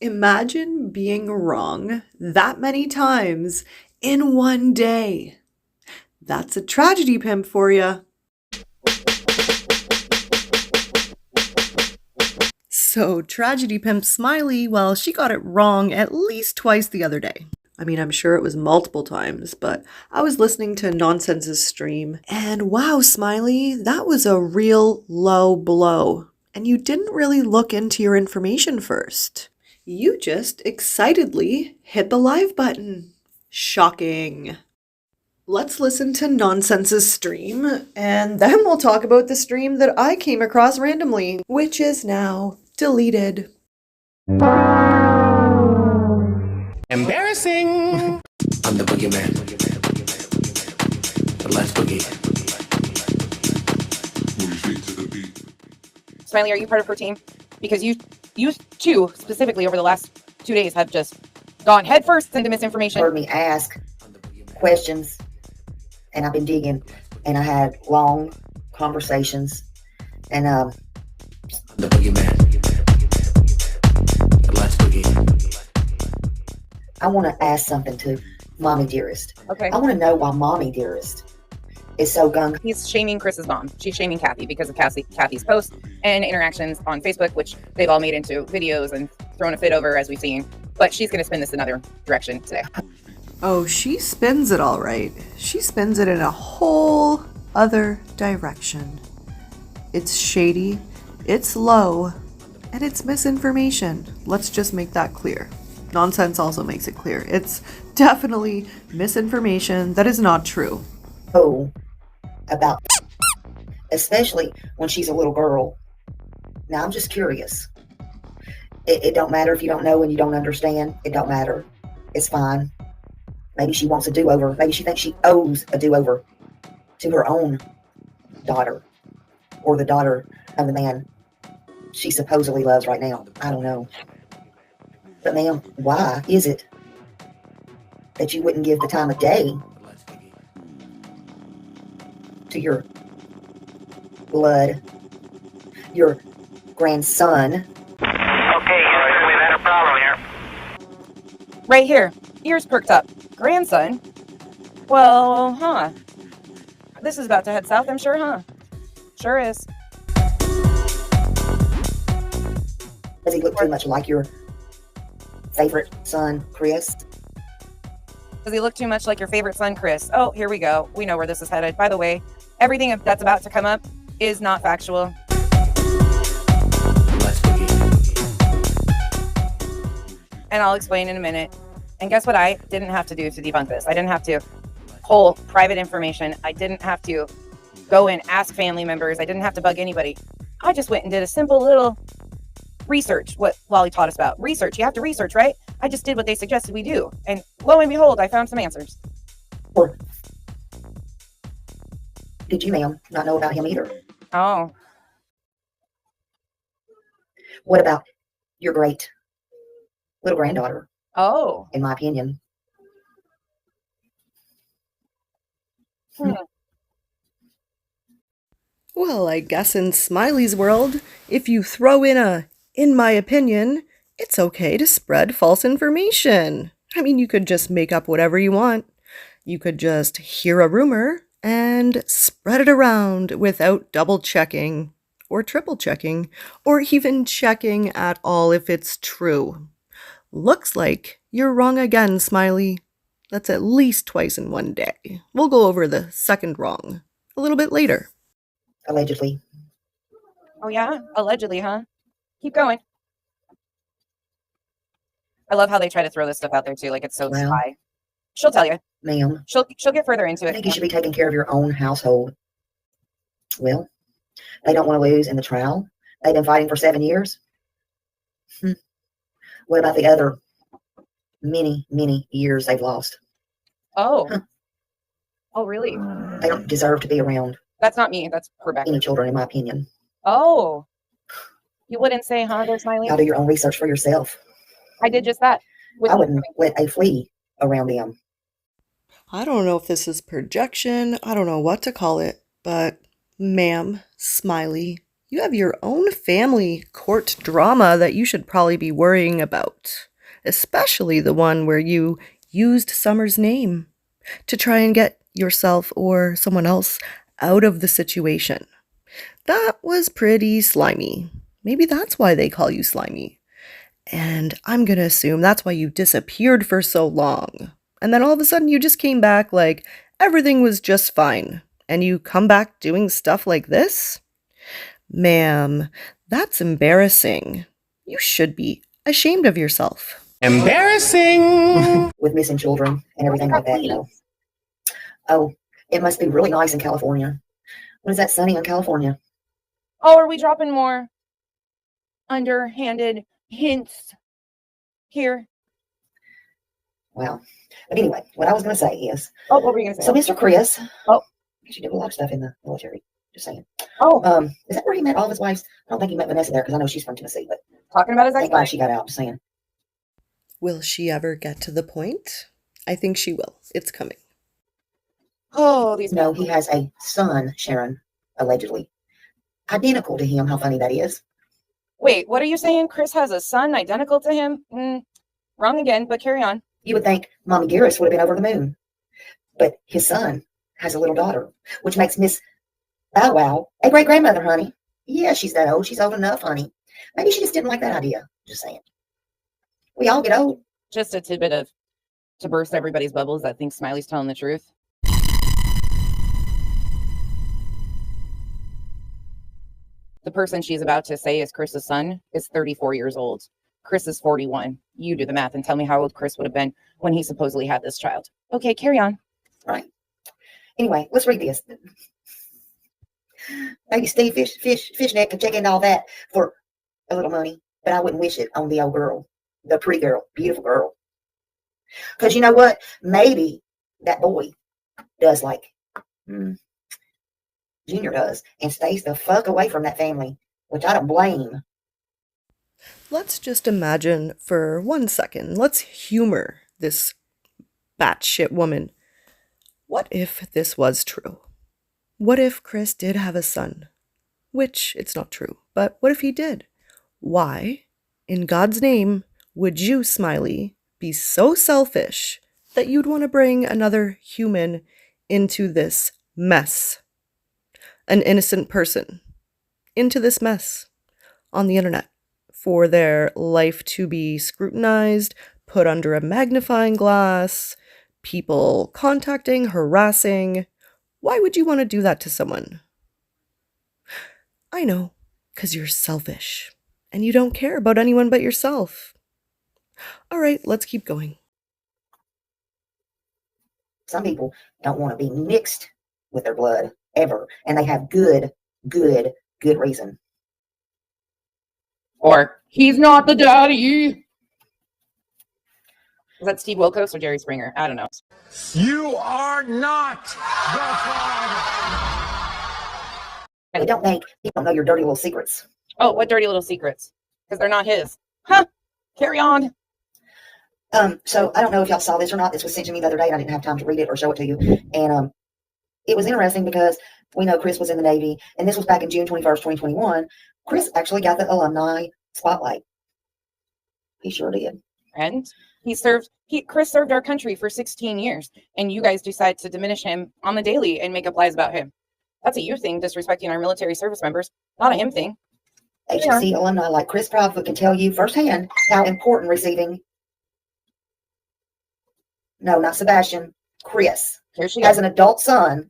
Imagine being wrong that many times in one day. That's a tragedy pimp for you. So, Tragedy Pimp Smiley, well, she got it wrong at least twice the other day. I mean, I'm sure it was multiple times, but I was listening to Nonsense's stream, and wow, Smiley, that was a real low blow. And you didn't really look into your information first. You just excitedly hit the live button. Shocking. Let's listen to Nonsense's stream, and then we'll talk about the stream that I came across randomly, which is now deleted. Embarrassing! I'm the boogeyman. But let's boogie. Smiley, are you part of her team? Because you two, specifically over the last 2 days, have just gone headfirst into misinformation. Heard me ask questions, and I've been digging, and I had long conversations, and The boogeyman. But let's boogie. I want to ask something to Mommy Dearest. Okay. I want to know why Mommy Dearest is so gung. He's shaming Chris's mom. She's shaming Kathy because of Kathy's posts and interactions on Facebook, which they've all made into videos and thrown a fit over, as we've seen. But she's going to spin this another direction today. Oh, she spins it all right. She spins it in a whole other direction. It's shady, it's low, and it's misinformation. Let's just make that clear. Nonsense also makes it clear. It's definitely misinformation that is not true. Oh, about, especially when she's a little girl. Now, I'm just curious. It don't matter if you don't know and you don't understand. It don't matter. It's fine. Maybe she wants a do-over. Maybe she thinks she owes a do-over to her own daughter or the daughter of the man she supposedly loves right now. I don't know. But ma'am, why is it that you wouldn't give the time of day to your blood, your grandson? Okay, Houston, we've had a problem here. Right here. Ears perked up. Grandson? Well, huh. This is about to head south, I'm sure, huh? Sure is. Does he look too much like your favorite son, Chris? Does he look too much like your favorite son, Chris? Oh, here we go. We know where this is headed. By the way, everything that's about to come up is not factual. Let's boogie. And I'll explain in a minute. And guess what I didn't have to do to debunk this? I didn't have to pull private information. I didn't have to go and ask family members. I didn't have to bug anybody. I just went and did a simple little research, what Wally taught us about. Research. You have to research, right? I just did what they suggested we do. And lo and behold, I found some answers. Or did you, ma'am, not know about him either? Oh, What about your great little granddaughter, oh. in my opinion? Well, I guess in Smiley's world, if you throw in my opinion, it's okay to spread false information. I mean, you could just make up whatever you want. You could just hear a rumor and spread it around without double checking or triple checking or even checking at all if it's true. Looks like you're wrong again, Smiley. That's at least twice in one day. We'll go over the second wrong a little bit later. Allegedly. Oh, yeah? Allegedly, huh? Keep going. I love how they try to throw this stuff out there, too, like it's so Well, spy. She'll tell you. Ma'am, She'll get further into I it. think you should be taking care of your own household. Well, they don't want to lose in the trial. They've been fighting for 7 years. What about the other many, many years they've lost? Oh. Huh. Oh, really? They don't deserve to be around That's not me. That's Rebecca. any children, in my opinion. Oh. You wouldn't say, huh, there, Smiley? Y'all do your own research for yourself. I did just that. I wouldn't let a flea around them. I don't know if this is projection. I don't know what to call it. But, ma'am, Smiley, You have your own family court drama that you should probably be worrying about, especially the one where you used Summer's name to try and get yourself or someone else out of the situation. That was pretty slimy. Maybe that's why they call you Slimy. And I'm gonna assume that's why you disappeared for so long. And then all of a sudden you just came back like everything was just fine. And you come back doing stuff like this? Ma'am, that's embarrassing. You should be ashamed of yourself. Embarrassing. With missing children and everything like that, you know. Oh, it must be really nice in California. When is that sunny in California? Oh, are we dropping more underhanded hints here? Well, but anyway, what I was going to say is, Oh, what were you going to say? so Mr. Chris, Oh. she did a lot of stuff in the military, just saying. Oh, Is that where he met all of his wives? I don't think he met Vanessa there because I know she's from Tennessee, but talking about his thank God ex-wife. she got out, just saying. Will she ever get to the point? I think she will. It's coming. Oh, these No, he has a son, Sharon, allegedly. Identical to him. How funny that is. Wait, what are you saying? Chris has a son identical to him? Wrong again, but carry on. You would think Mommy Garris would have been over the moon. But his son has a little daughter, which makes Miss Bow Wow a great-grandmother, honey. Yeah, she's that old. She's old enough, honey. Maybe she just didn't like that idea. Just saying. We all get old. Just a tidbit of to burst everybody's bubbles that thinks Smiley's telling the truth. The person she's about to say is Chris's son is 34 years old. Chris is 41. You do the math and tell me how old Chris would have been when he supposedly had this child. Okay, carry on. Right. Anyway, let's read this. Maybe Steve Fishnet could check into all that for a little money, but I wouldn't wish it on the old girl, the pretty girl, beautiful girl. Because you know what? Maybe that boy does like Junior does and stays the fuck away from that family, which I don't blame. Let's just imagine for 1 second. Let's humor this batshit woman. What if this was true? What if Chris did have a son? Which, it's not true, but what if he did? Why, in God's name, would you, Smiley, be so selfish that you'd want to bring another human into this mess? An innocent person into this mess on the internet for their life to be scrutinized, put under a magnifying glass, people contacting, harassing. Why would you want to do that to someone? I know, because you're selfish and you don't care about anyone but yourself. All right, let's keep going. Some people don't want to be mixed with their blood ever, and they have good reason. Or, he's not the daddy. Is that Steve Wilkos or Jerry Springer? I don't know. You are not the father. They don't think people know your dirty little secrets. Oh, what dirty little secrets? Because they're not his. Huh? Carry on. So I don't know if y'all saw this or not. This was sent to me the other day, and I didn't have time to read it or show it to you. And it was interesting because we know Chris was in the Navy, and this was back in June 21st, 2021. Chris actually got the alumni spotlight. He sure did. And Chris served our country for 16 years, and you guys decide to diminish him on the daily and make up lies about him. That's a you thing, disrespecting our military service members, not a him thing. HC alumni like Chris Proudfoot can tell you firsthand how important receiving. No, not Sebastian. Chris Here she has goes. an adult son.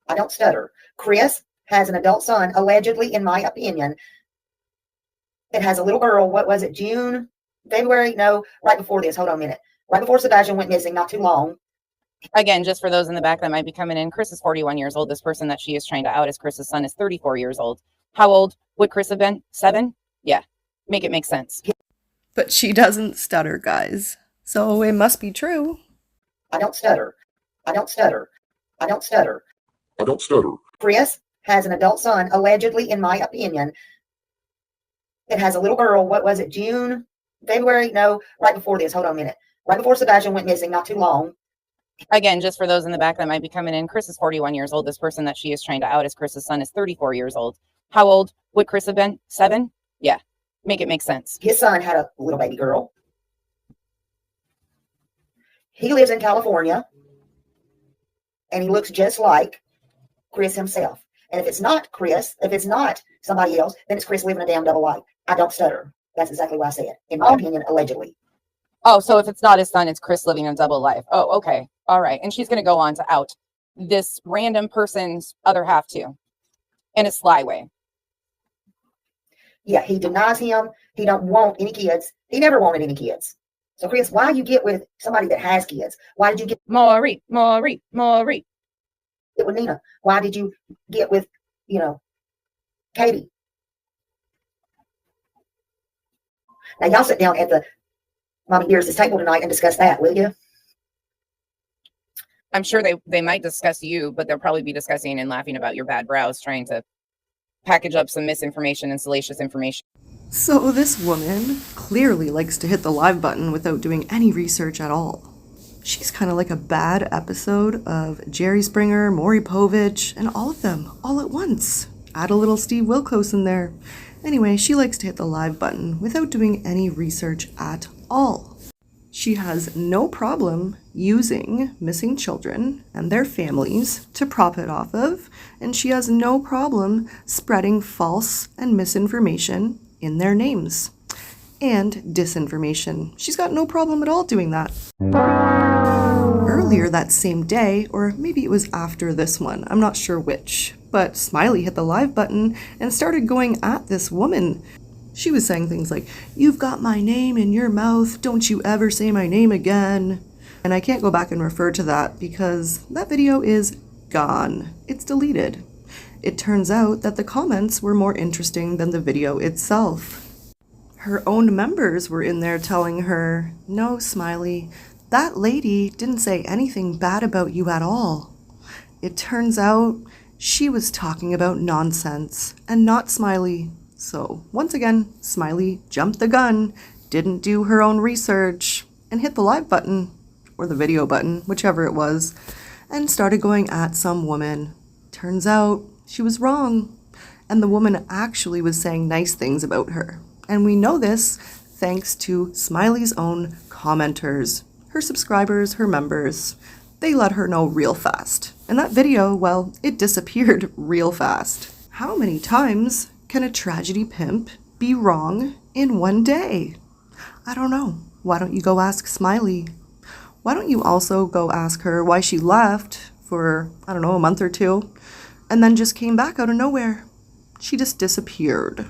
I don't stutter. Chris has an adult son, allegedly, in my opinion, that has a little girl. What was it, June? February? No, right before this. Hold on a minute. Right before Sebastian went missing, not too long. Again, just for those in the back that might be coming in, Chris is 41 years old. This person that she is trying to out as Chris's son is 34 years old. How old would Chris have been? 7? Yeah. Make it make sense. But she doesn't stutter, guys. So it must be true. I don't stutter. I don't stutter. I don't stutter. I don't stutter. Chris has an adult son, allegedly, in my opinion, that has a little girl. What was it, June? February? No, right before this. Hold on a minute. Right before Sebastian went missing, not too long. Again, just for those in the back that might be coming in, Chris is 41 years old. This person that she is trying to out as Chris's son is 34 years old. How old would Chris have been? 7? Yeah. Make it make sense. His son had a little baby girl. He lives in California, and he looks just like Chris himself. And if it's not Chris, if it's not somebody else, then it's Chris living a damn double life. I don't stutter. That's exactly what I said. In my opinion, allegedly. Oh, so if it's not his son, it's Chris living a double life. Oh, okay. All right. And she's going to go on to out this random person's other half too, in a sly way. Yeah, he denies him. He don't want any kids. He never wanted any kids. So, Chris, why you get with somebody that has kids? Why did you get Maury? with Nina? Why did you get with, Katie? Now, y'all sit down at the Mommy Dearest's table tonight and discuss that, will you? I'm sure they might discuss you, but they'll probably be discussing and laughing about your bad brows, trying to package up some misinformation and salacious information. So this woman clearly likes to hit the live button without doing any research at all. She's kind of like a bad episode of Jerry Springer, Maury Povich, and all of them, all at once. Add a little Steve Wilkos in there. Anyway, she likes to hit the live button without doing any research at all. She has no problem using missing children and their families to profit off of, and she has no problem spreading false and misinformation in their names. And disinformation. She's got no problem at all doing that. Earlier that same day, or maybe it was after this one, I'm not sure which, but Smiley hit the live button and started going at this woman. She was saying things like, "You've got my name in your mouth, don't you ever say my name again." And I can't go back and refer to that because that video is gone. It's deleted. It turns out that the comments were more interesting than the video itself. Her own members were in there telling her, "No, Smiley, that lady didn't say anything bad about you at all." It turns out she was talking about nonsense and not Smiley. So once again, Smiley jumped the gun, didn't do her own research, and hit the live button, or the video button, whichever it was, and started going at some woman. Turns out she was wrong, and the woman actually was saying nice things about her. And we know this thanks to Smiley's own commenters, her subscribers, her members. They let her know real fast. And that video, well, it disappeared real fast. How many times can a tragedy pimp be wrong in one day? I don't know. Why don't you go ask Smiley? Why don't you also go ask her why she left for, I don't know, a month or two, and then just came back out of nowhere? She just disappeared.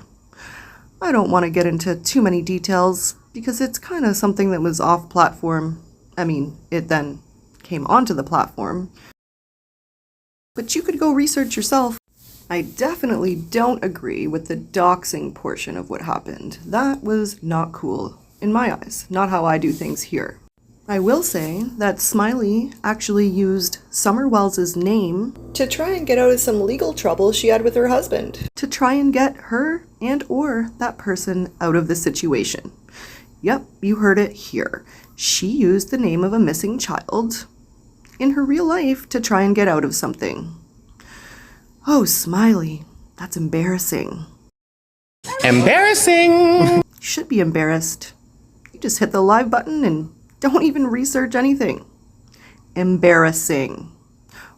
I don't want to get into too many details because it's kind of something that was off platform. I mean, it then came onto the platform. But you could go research yourself. I definitely don't agree with the doxing portion of what happened. That was not cool, in my eyes, not how I do things here. I will say that Smiley actually used Summer Wells's name to try and get out of some legal trouble she had with her husband, to try and get her and or that person out of the situation. Yep, you heard it here. She used the name of a missing child in her real life to try and get out of something. Oh, Smiley, that's embarrassing. Embarrassing! You should be embarrassed. You just hit the live button and don't even research anything. Embarrassing.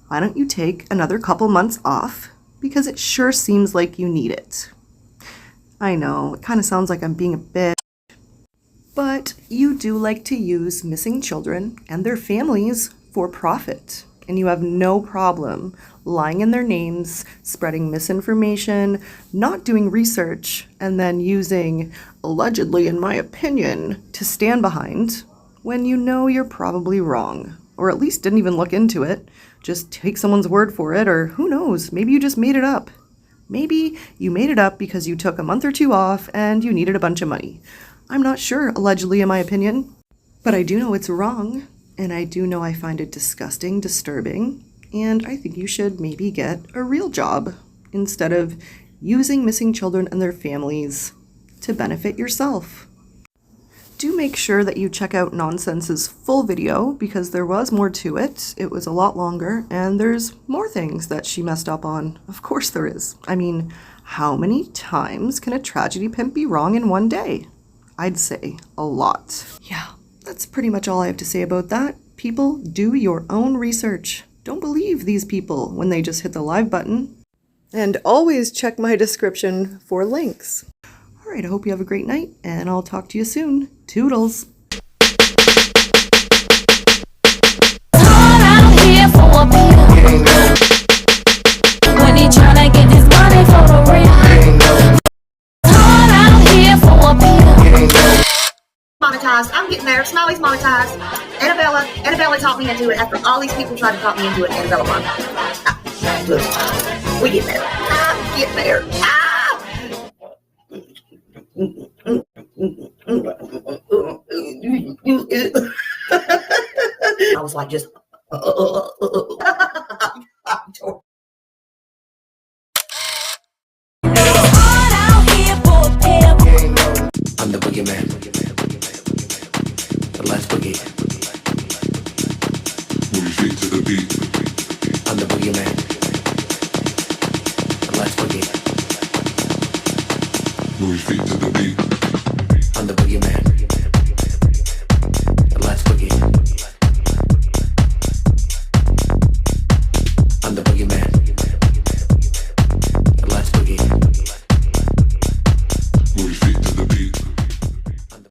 Why don't you take another couple months off? Because it sure seems like you need it. I know, it kind of sounds like I'm being a bitch. But you do like to use missing children and their families for profit. And you have no problem lying in their names, spreading misinformation, not doing research, and then using, allegedly in my opinion, to stand behind when you know you're probably wrong. Or at least didn't even look into it. Just take someone's word for it, or who knows, maybe you just made it up. Maybe you made it up because you took a month or two off and you needed a bunch of money. I'm not sure, allegedly in my opinion. But I do know it's wrong. And I do know I find it disgusting, disturbing, and I think you should maybe get a real job instead of using missing children and their families to benefit yourself. do make sure that you check out Nonsense's full video because there was more to it. It was a lot longer and there's more things that she messed up on. Of course there is. I mean, how many times can a tragedy pimp be wrong in one day? I'd say a lot. Yeah, that's pretty much all I have to say about that. People, do your own research. Don't believe these people when they just hit the live button. And always check my description for links. All right, I hope you have a great night, and I'll talk to you soon. Toodles. When he tryna get this money for the real. Hard out here for a bill. Monetized. I'm getting there. Smiley's monetized. Annabella talked me into it after all these people tried to talk me into it. Annabella won. Look, we get there. I'm getting there. I was like, just. Hard out here for a bill. I'm the boogeyman. The last boogie. Move feet to the beat. I'm the boogeyman. The last boogie. Move feet to the beat. I'm the boogeyman.